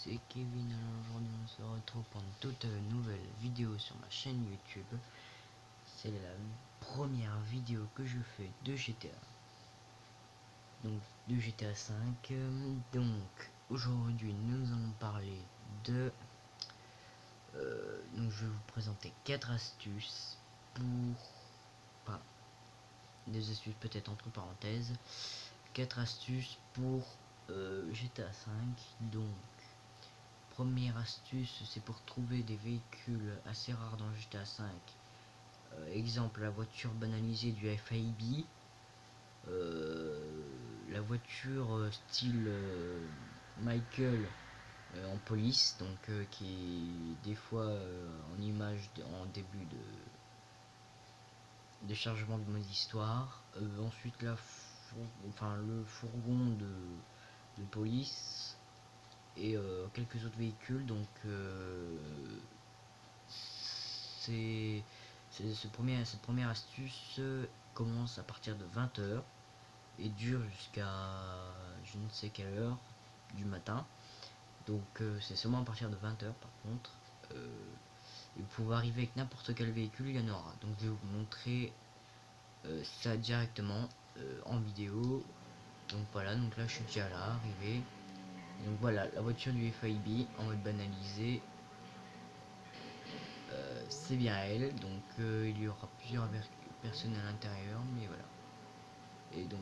c'est Kevin. Alors aujourd'hui on se retrouve pour une toute nouvelle vidéo sur ma chaîne YouTube. C'est la première vidéo que je fais de GTA. Donc de GTA 5. Donc aujourd'hui nous allons parler de... donc je vais vous présenter 4 astuces pour... Enfin, des astuces peut-être entre parenthèses. 4 astuces pour GTA 5. Donc première astuce, c'est pour trouver des véhicules assez rares dans GTA 5. Exemple, la voiture banalisée du FIB, la voiture style Michael en police, donc qui est des fois en image en début de chargement de mode histoire. Ensuite, le fourgon de police et quelques autres véhicules. Donc cette première astuce commence à partir de 20 h et dure jusqu'à je ne sais quelle heure du matin. Donc c'est seulement à partir de 20 h par contre. Et vous pouvez arriver avec n'importe quel véhicule, il y en aura. Donc je vais vous montrer ça directement en vidéo. Donc voilà, donc là je suis déjà là, arrivé. Donc voilà, la voiture du FIB en mode banalisé. C'est bien elle, donc il y aura plusieurs personnes à l'intérieur, mais voilà. Et donc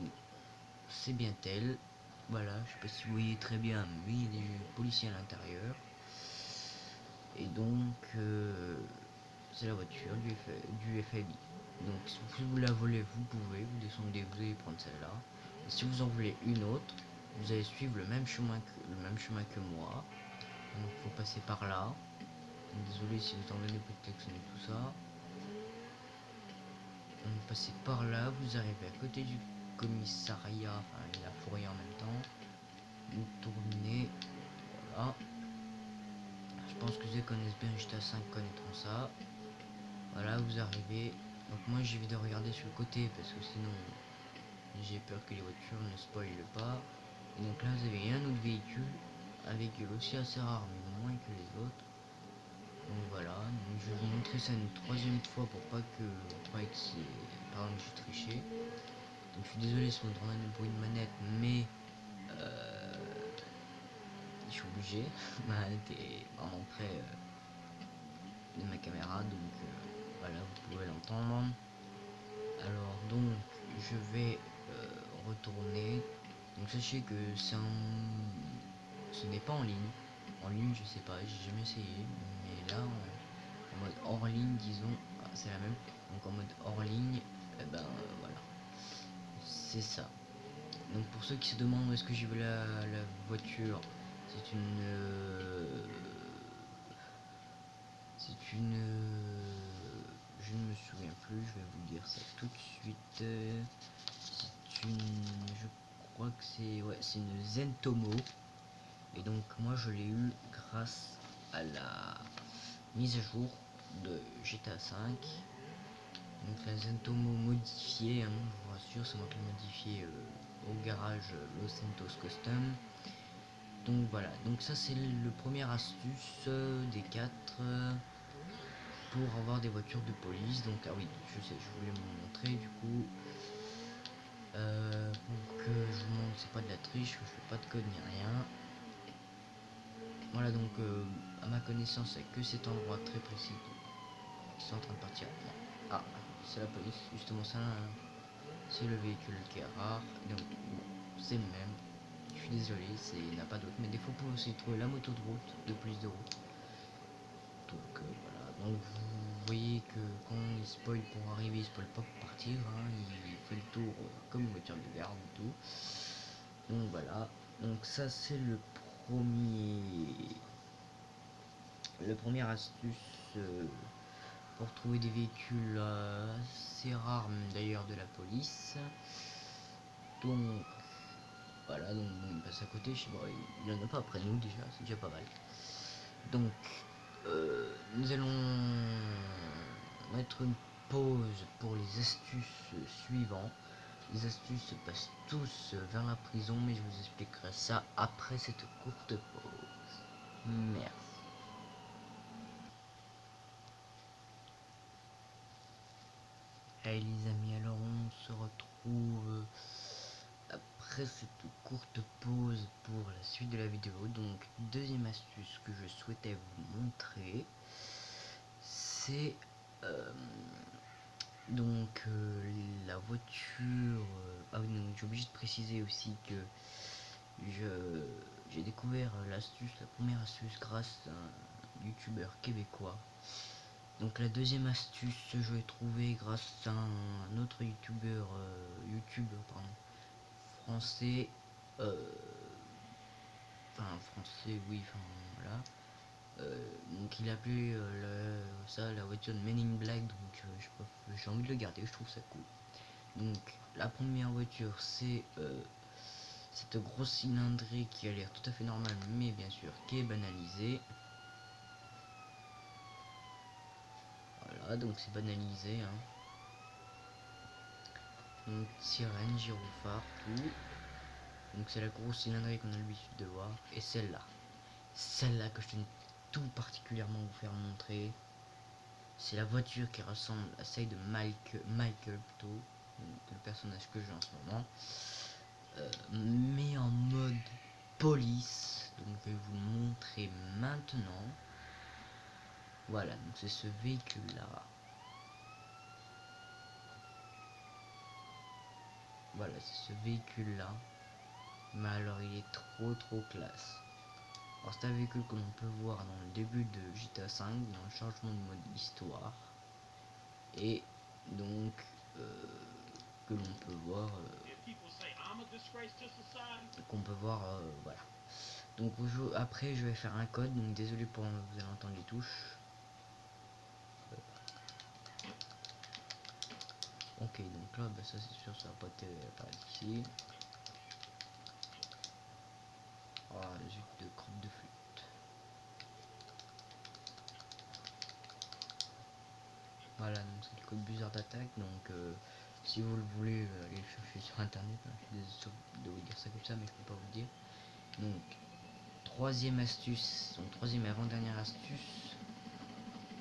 c'est bien elle. Voilà, je sais pas si vous voyez très bien, mais il y a des policiers à l'intérieur. Et donc c'est la voiture du FIB. Donc si vous la voulez, vous pouvez, vous descendez, vous allez prendre celle-là. Et si vous en voulez une autre, vous allez suivre le même chemin que moi. Donc il faut passer par là. Désolé si vous entendez peut klaxonner tout ça. Vous passez par là, vous arrivez à côté du commissariat, enfin la fourrière en même temps. Vous tournez, voilà. Je pense que ceux qui connaissent bien GTA 5 connaîtront ça. Voilà, vous arrivez. Donc moi j'évite de regarder sur le côté parce que sinon j'ai peur que les voitures ne spoilent pas. Et donc là vous avez un autre véhicule, un véhicule aussi assez rare mais moins que les autres. Donc voilà, donc je vais vous montrer ça une troisième fois pour pas que par exemple j'ai triché. Donc je suis désolé si vous entendez le bruit de manette, mais je suis obligé. Ma manette est vraiment près de ma caméra, donc voilà, vous pouvez l'entendre. Alors donc je vais retourner. Donc sachez que ce n'est pas en ligne. En ligne je sais pas, j'ai jamais essayé, mais là en mode hors ligne disons, c'est la même. Donc en mode hors ligne, et ben voilà, c'est ça. Donc pour ceux qui se demandent où est-ce que j'ai vu la voiture, c'est une je ne me souviens plus, je vais vous dire ça tout de suite. C'est une, je crois que c'est une Zentomo. Et donc moi je l'ai eu grâce à la mise à jour de GTA 5. Donc la Zentomo modifiée, hein, je vous rassure, c'est moi qui l'ai modifié au garage Los Santos Custom. Donc voilà, donc ça c'est le premier astuce des 4 pour avoir des voitures de police. Donc ah oui, je sais, je voulais vous montrer du coup pour que je vous montre, c'est pas de la triche, je fais pas de code ni rien. Voilà, donc à ma connaissance, c'est que cet endroit très précis qui sont en train de partir. Non. Ah, c'est la police, justement ça, c'est le véhicule qui est rare. Donc bon, c'est le même. Je suis désolé, il n'a pas d'autre. Mais des fois, vous pouvez aussi trouver la moto de route, de police de route. Donc voilà. Donc vous voyez que quand il spoil pour arriver, il spoil pas pour partir. Hein, il fait le tour comme une voiture de garde et tout. Donc voilà. Donc ça c'est le premier astuce pour trouver des véhicules assez rares d'ailleurs de la police. Donc voilà, donc bon, il passe à côté, je sais pas, il en a pas après nous déjà, c'est déjà pas mal. Donc nous allons mettre une pause pour les astuces suivantes. Les astuces se passent tous vers la prison, mais je vous expliquerai ça après cette courte pause. Merci. Hey les amis, alors on se retrouve après cette courte pause pour la suite de la vidéo. Donc deuxième astuce que je souhaitais vous montrer, c'est la voiture. Ah oui, donc j'ai obligé de préciser aussi que j'ai découvert l'astuce, la première astuce grâce à un youtubeur québécois. Donc la deuxième astuce, je l'ai trouvée grâce à un autre youtubeur, français, français, oui, voilà. Donc il appelait ça la voiture de Men in Black, donc j'ai envie de le garder, je trouve ça cool. Donc la première voiture, c'est cette grosse cylindrée qui a l'air tout à fait normale, mais bien sûr qui est banalisée. Voilà, donc c'est banalisé, hein. Donc sirène, gyrophare, tout. Donc c'est la grosse cylindrée qu'on a l'habitude de voir. Et celle-là que je tenais tout particulièrement vous faire montrer, c'est la voiture qui ressemble à celle de Michael plutôt, donc le personnage que j'ai en ce moment, mais en mode police. Donc je vais vous le montrer maintenant. Voilà, donc c'est ce véhicule là. Voilà, c'est ce véhicule là. Mais alors il est trop classe. Alors c'est un véhicule que l'on peut voir dans le début de GTA 5, dans le changement de mode histoire. Et donc que l'on peut voir voilà. Donc après je vais faire un code, donc désolé pour vous allez entendre les touches. Ok, donc là ça c'est sûr, ça va pas apparaître ici. Ah zut, de crotte de flûte. Voilà, donc c'est le code buzzer d'attaque. Donc si vous le voulez, allez le chercher sur internet, hein. Je suis désolé de vous dire ça comme ça, mais je peux pas vous le dire. Donc troisième astuce, donc troisième et avant-dernière astuce.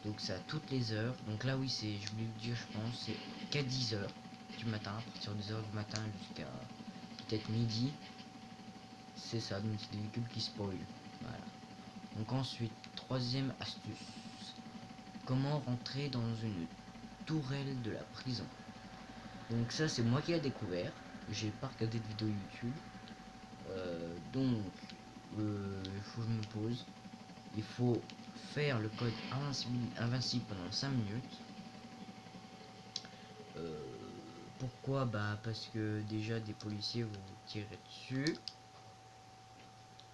Donc c'est à toutes les heures. Donc là oui, c'est, je voulais vous dire, je pense, c'est qu'à 10 heures du matin, à partir de 10 heures du matin jusqu'à peut-être midi. C'est ça, donc c'est des véhicules qui spoil. Voilà. Donc ensuite, troisième astuce. Comment rentrer dans une tourelle de la prison. Donc ça c'est moi qui l'ai découvert. J'ai pas regardé de vidéo YouTube. Donc il faut que je me pose. Il faut faire le code invincible pendant 5 minutes. Pourquoi? Bah parce que déjà des policiers vont vous tirer dessus.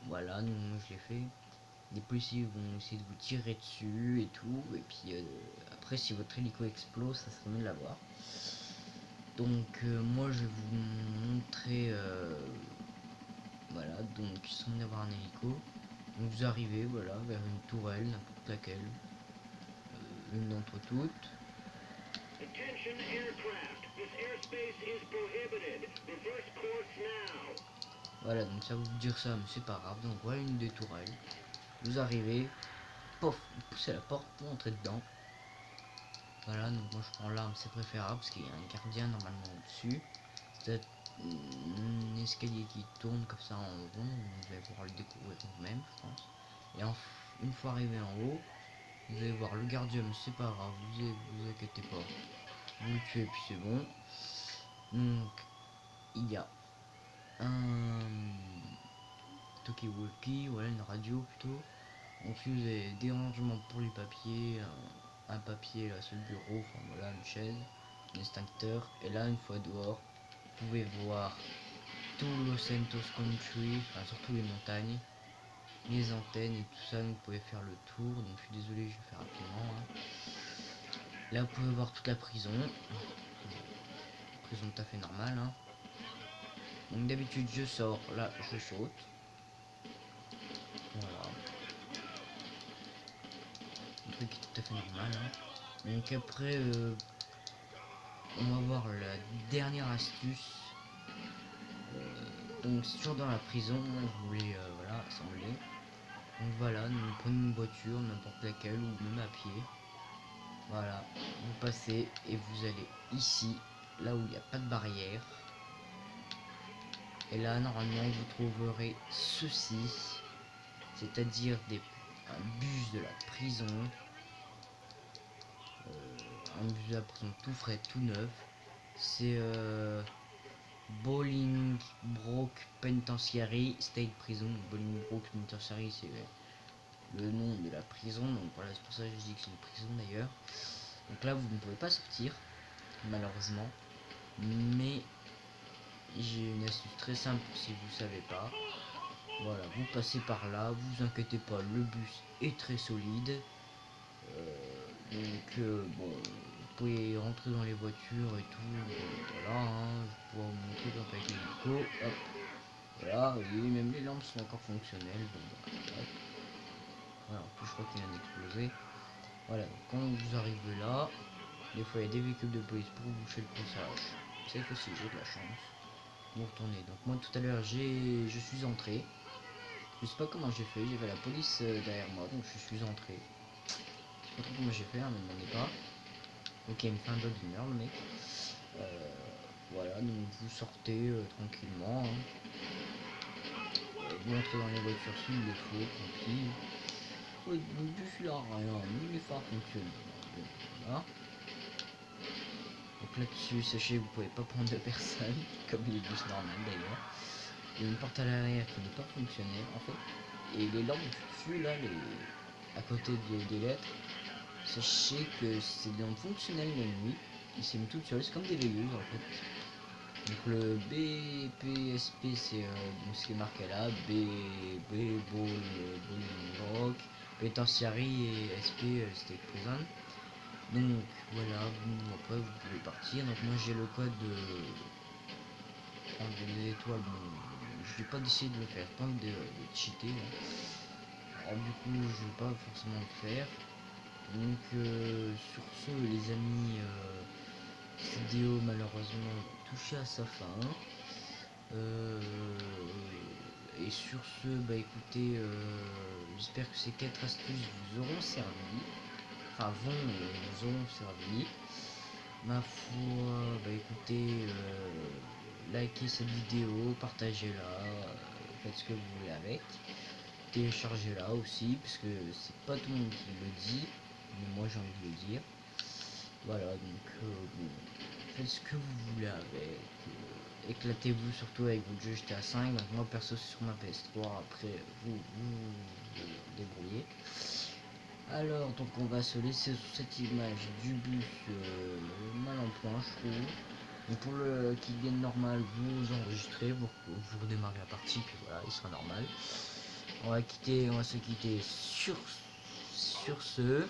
Voilà, donc moi je l'ai fait. Des policiers vont essayer de vous tirer dessus et tout. Et puis après si votre hélico explose, ça serait mieux de l'avoir. Donc moi je vais vous montrer voilà, donc ils sont venus avoir un hélico. Donc vous arrivez voilà vers une tourelle, n'importe laquelle, une d'entre toutes. Voilà, donc ça va vous dire ça, mais c'est pas grave. Donc voilà une des tourelles. Vous arrivez, pof, vous poussez la porte pour entrer dedans. Voilà, donc moi je prends l'arme, c'est préférable parce qu'il y a un gardien normalement au-dessus. C'est un escalier qui tourne comme ça en rond, vous allez pouvoir le découvrir vous-même, je pense. Et une fois arrivé en haut, vous allez voir le gardien, mais c'est pas grave, vous inquiétez pas. Vous le tuez, puis c'est bon. Donc, il y a un talkie-walkie, voilà, une radio plutôt. Ensuite, vous avez des rangements pour les papiers, un papier là sur le bureau, enfin voilà, une chaise, un extincteur. Et là, une fois dehors, vous pouvez voir tout Los Santos Country, enfin surtout les montagnes, les antennes et tout ça. Donc vous pouvez faire le tour. Donc je suis désolé, je vais faire rapidement, hein. Là, vous pouvez voir toute la prison. Prison tout à fait normale, hein. Donc d'habitude, je sors, là, je saute. Voilà. Un truc qui est tout à fait normal, hein. Donc après, on va voir la dernière astuce. Donc c'est toujours dans la prison, je voulais voilà, assembler. Donc voilà, nous prenons une voiture, n'importe laquelle, ou même à pied. Voilà, vous passez et vous allez ici, là où il n'y a pas de barrière. Et là, normalement, vous trouverez ceci, c'est-à-dire un bus de la prison. Un bus de la prison tout frais, tout neuf. C'est Bolingbroke Penitentiary State Prison. Bolingbroke Penitentiary, c'est le nom de la prison. Donc voilà, c'est pour ça que je dis que c'est une prison d'ailleurs. Donc là, vous ne pouvez pas sortir, malheureusement. Mais j'ai une astuce très simple si vous savez pas. Voilà, vous passez par là, vous inquiétez pas, le bus est très solide. Bon, vous pouvez rentrer dans les voitures et tout. Voilà, hein, je pourrais vous montrer donc avec l'hélico. Hop, voilà, oui, même les lampes sont encore fonctionnelles. Donc, voilà, voilà, en plus je crois qu'il vient d'exploser. Voilà, donc quand vous arrivez là, des fois il y a des véhicules de police pour boucher le passage. Cette fois-ci j'ai de la chance. Vous retournez. Donc moi tout à l'heure je suis entré. Je sais pas comment j'ai fait, j'avais la police derrière moi, donc je suis entré. Je sais pas trop comment j'ai fait, hein, ne me demandez pas. Ok, il me fait un doigt d'humeur le mec. Voilà, donc vous sortez tranquillement. Hein. Vous entrez dans les voitures s'il le faut, tranquille. Oui, donc je suis là, rien, ni les phares fonctionnent. Bon, voilà. Donc là-dessus, sachez que vous pouvez pas prendre de personne, comme les bus normaux d'ailleurs. Il y a une porte à l'arrière qui n'est pas fonctionnelle en fait. Et les lampes dessus, là, à côté des lettres, sachez que c'est des lampes fonctionnelles la nuit. Ils s'aiment toutes seules, c'est comme des veilleuses en fait. Donc le BPSP c'est ce qui est marqué là, Bolingbroke, Penitentiary et SP State Prison. Donc voilà, après vous pouvez partir. Donc moi j'ai le code des étoiles, bon, je n'ai pas décidé de le faire, pas de cheater. Hein. Alors du coup je vais pas forcément le faire. Donc sur ce les amis, cette vidéo malheureusement va toucher à sa fin. Et sur ce, bah écoutez, j'espère que ces 4 astuces vous auront servi. Enfin, vous auront servi. Ma foi, bah écoutez, likez cette vidéo, partagez-la, faites ce que vous voulez avec. Téléchargez-la aussi, parce que c'est pas tout le monde qui le dit, mais moi j'ai envie de le dire. Voilà, donc bon, faites ce que vous voulez avec. Éclatez-vous surtout avec votre jeu GTA 5. Donc moi perso c'est sur ma PS3. Après vous débrouillez. Alors donc on va se laisser sur cette image du bus mal en point je trouve. Donc pour le qui gagne normal vous enregistrez, vous redémarrez la partie puis voilà il sera normal. On va se quitter sur ce.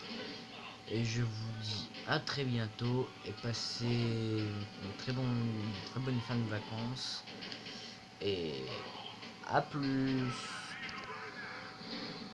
Et je vous dis à très bientôt et passez une très bonne fin de vacances. Et à plus.